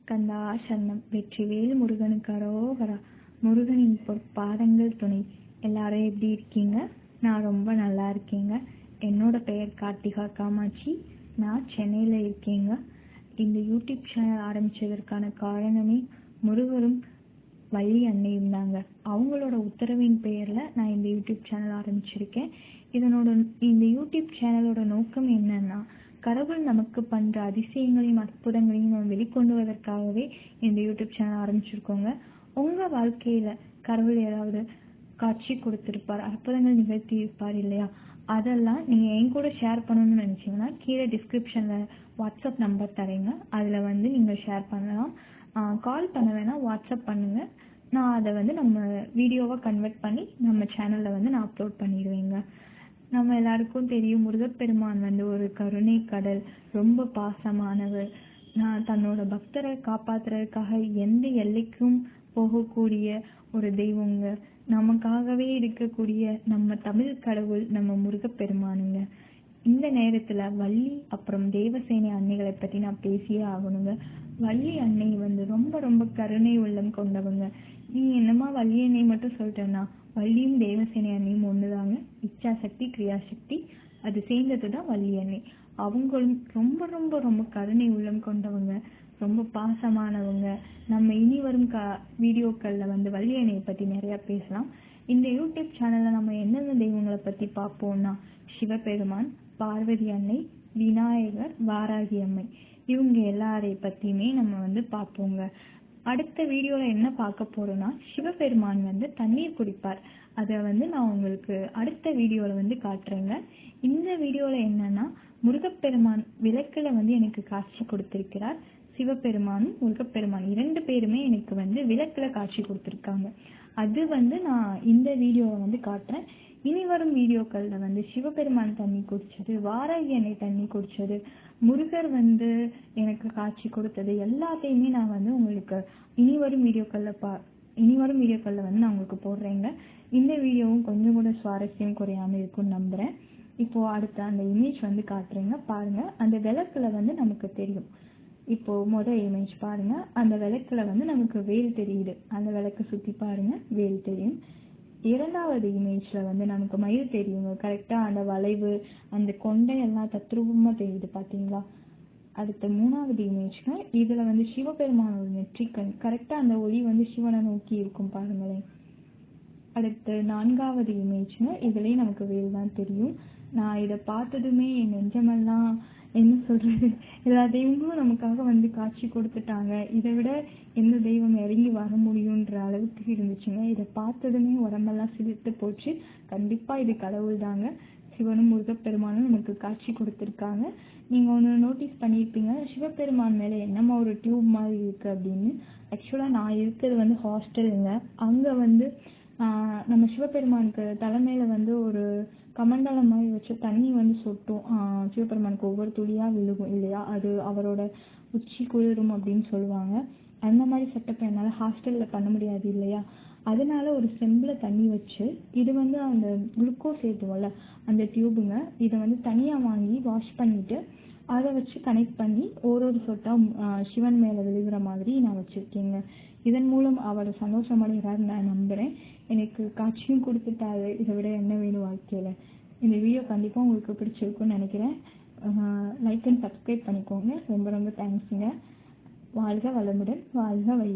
கந்தா சரணம். வெற்றிவேல் முருகனுக்கு அரோகரா. முருகனின் பொற்பாதங்கள் துணை. எல்லாரும் எப்படி இருக்கீங்க? நான் ரொம்ப நல்லா இருக்கேங்க. என்னோட பெயர் கார்த்திகா காமாட்சி. நான் சென்னையில் இருக்கேங்க. இந்த யூடியூப் சேனல் ஆரம்பிச்சதற்கான காரணமே முருகரும் வள்ளி அன்னையும் தாங்க. அவங்களோட உத்தரவின் பெயரில் நான் இந்த யூடியூப் சேனல் ஆரம்பிச்சிருக்கேன். இந்த யூடியூப் சேனலோட நோக்கம் என்னன்னா, கடவுள் நமக்கு பண்ற அதிசயங்களையும் அற்புதங்களையும் நம்ம வெளிக்கொண்டுவதற்காகவே இந்த யூடியூப் சேனல் ஆரம்பிச்சிருக்கோங்க. உங்க வாழ்க்கையில கடவுள் ஏதாவது காட்சி கொடுத்திருப்பார், அற்புதங்கள் நிகழ்த்தி இருப்பார் இல்லையா? அதெல்லாம் நீங்க என் கூட ஷேர் பண்ணணும்னு நினைச்சீங்கன்னா கீழே டிஸ்கிரிப்ஷன்ல வாட்ஸ்அப் நம்பர் தரேங்க. அதுல நீங்க ஷேர் பண்ணலாம். கால் பண்ண வேணாம், வாட்ஸ்அப் பண்ணுங்க. நான் அதை நம்ம வீடியோவா கன்வெர்ட் பண்ணி நம்ம சேனல்ல நான் அப்லோட் பண்ணிடுவேங்க. நம்ம எல்லாருக்கும் தெரியும், முருகப்பெருமான் ஒரு கருணை கடல், ரொம்ப பாசமானவர். தன்னோட பக்தரை காப்பாத்துறதுக்காக எந்த எல்லைக்கும் போகக்கூடிய ஒரு தெய்வங்க. நமக்காகவே இருக்கக்கூடிய நம்ம தமிழ் கடவுள் நம்ம முருகப்பெருமானுங்க. இந்த நேரத்துல வள்ளி அப்புறம் தேவசேனை அன்னைகளை பத்தி நான் பேசியே ஆகணுங்க. வள்ளி அன்னை ரொம்ப ரொம்ப கருணை உள்ளம் கொண்டவங்க. நீ என்னமா வள்ளி அன்னை மட்டும் சொல்லிட்டேன்னா, வள்ளியும் தேவசேனை அன்னையும் ஒண்ணுதாங்க. இச்சாசக்தி கிரியாசக்தி அது சேர்ந்ததுதான் வள்ளி அன்னை. அவங்களும் ரொம்ப ரொம்ப ரொம்ப கருணை உள்ளம் கொண்டவங்க, ரொம்ப பாசமானவங்க. நம்ம இனி வரும் வீடியோக்கள்ல வள்ளி அன்னையை பத்தி நிறைய பேசலாம். இந்த யூடியூப் சேனல்ல நம்ம என்னென்ன தெய்வங்களை பத்தி பார்ப்போம்னா, சிவபெருமான், பார்வதி அன்னை, விநாயகர், வாராகி அம்மை, இவங்க எல்லாரை பத்தியுமே நம்ம பார்ப்போங்க. அடுத்த வீடியோல என்ன பார்க்க போறோம்னா, சிவபெருமான் தண்ணீர் குடிப்பார். அதை நான் உங்களுக்கு அடுத்த வீடியோல காட்டுறேங்க. இந்த வீடியோல என்னன்னா, முருகப்பெருமான் விளக்குல எனக்கு காட்சி கொடுத்திருக்கிறார். சிவபெருமானும் முருகப்பெருமான் 2 பேருமே எனக்கு விளக்குல காட்சி கொடுத்திருக்காங்க. அது நான் இந்த வீடியோவை காட்டுறேன். இனி வரும் வீடியோக்கள்ல சிவபெருமான் தண்ணி குடிச்சது, வாராகி அன்னை தண்ணி குடிச்சது, முருகர் எனக்கு காட்சி கொடுத்தது எல்லாத்தையுமே நான் உங்களுக்கு இனி வரும் வீடியோக்கள்ல நான் உங்களுக்கு போடுறேங்க. இந்த வீடியோவும் கொஞ்சம் கூட சுவாரஸ்யம் குறையாம இருக்கும்னு நம்புறேன். இப்போ அடுத்த அந்த இமேஜ் காட்டுறேங்க, பாருங்க. அந்த விளக்குல நமக்கு தெரியும். இப்போ முதல் இமேஜ் பாருங்க. அந்த விளக்குல நமக்கு வேல் தெரியுது. அந்த விளக்கு சுத்தி பாருங்க, வேல் தெரியும். இரண்டாவது இமேஜ்ல நமக்கு மயில் தெரியுங்க. கரெக்டா அந்த வளைவு, அந்த கொண்டை எல்லாம் தத்ரூபமா தெரியுது, பாத்தீங்களா? அடுத்த 3வது இமேஜ்ல இதுல சிவபெருமானோட நெற்றிக்கண், கரெக்டா அந்த ஒளி சிவனை நோக்கி இருக்கும், பாருங்களேன். அடுத்து 4வது இமேஜ்ல இதுலயும் நமக்கு வேல் தான் தெரியும். நான் இதை பார்த்ததுமே என் நெஞ்சமெல்லாம் என்ன சொல்றது, எல்லா தெய்வங்களும் நமக்காக காட்சி கொடுத்துட்டாங்க, இதை விட எந்த தெய்வம் இறங்கி வர முடியும்ன்ற அளவுக்கு இருந்துச்சுங்க. இதை பார்த்ததுமே உடம்பெல்லாம் சிலிர்த்து போச்சு. கண்டிப்பா இது கடவுள் தாங்க. சிவனும் முருகப்பெருமானும் நமக்கு காட்சி கொடுத்துருக்காங்க. நீங்க ஒன்று நோட்டீஸ் பண்ணியிருப்பீங்க, சிவபெருமான் மேல என்னமா ஒரு டியூப் மாதிரி இருக்கு அப்படின்னு. ஆக்சுவலா நான் இருக்கிறது ஹாஸ்டலுங்க. அங்க நம்ம சிவபெருமானுக்கு தலைமையில ஒரு கமண்டலம் மாதிரி வச்சு தண்ணி சொட்டும். சிவபெருமானுக்கு ஒவ்வொரு துளியா விழுகும் இல்லையா, அது அவரோட உச்சி குளிரும் அப்படின்னு சொல்லுவாங்க. அந்த மாதிரி செட்டப் என்னால ஹாஸ்டல்ல பண்ண முடியாது இல்லையா, அதனால ஒரு செம்புல தண்ணி வச்சு, இது அந்த குளுக்கோஸ் ஏற்றுவோம்ல அந்த டியூபுங்க, இதை தனியா வாங்கி வாஷ் பண்ணிட்டு அதை வச்சு கனெக்ட் பண்ணி ஒரு சொட்டா சிவன் மேல விழுகிற மாதிரி நான் வச்சிருக்கேங்க. இதன் மூலம் அவர் சந்தோஷமடைகிறார் நான் நம்புறேன். எனக்கு காட்சியும் கொடுத்துட்டாரு, இதை விட என்ன வேணும் வாழ்க்கையில. இந்த வீடியோ கண்டிப்பா உங்களுக்கு பிடிச்சிருக்கும்னு நினைக்கிறேன். லைக் அண்ட் சப்ஸ்கிரைப் பண்ணிக்கோங்க. ரொம்ப ரொம்ப தேங்க்ஸுங்க. வாழ்க வளமுடன், வாழ்க வழி.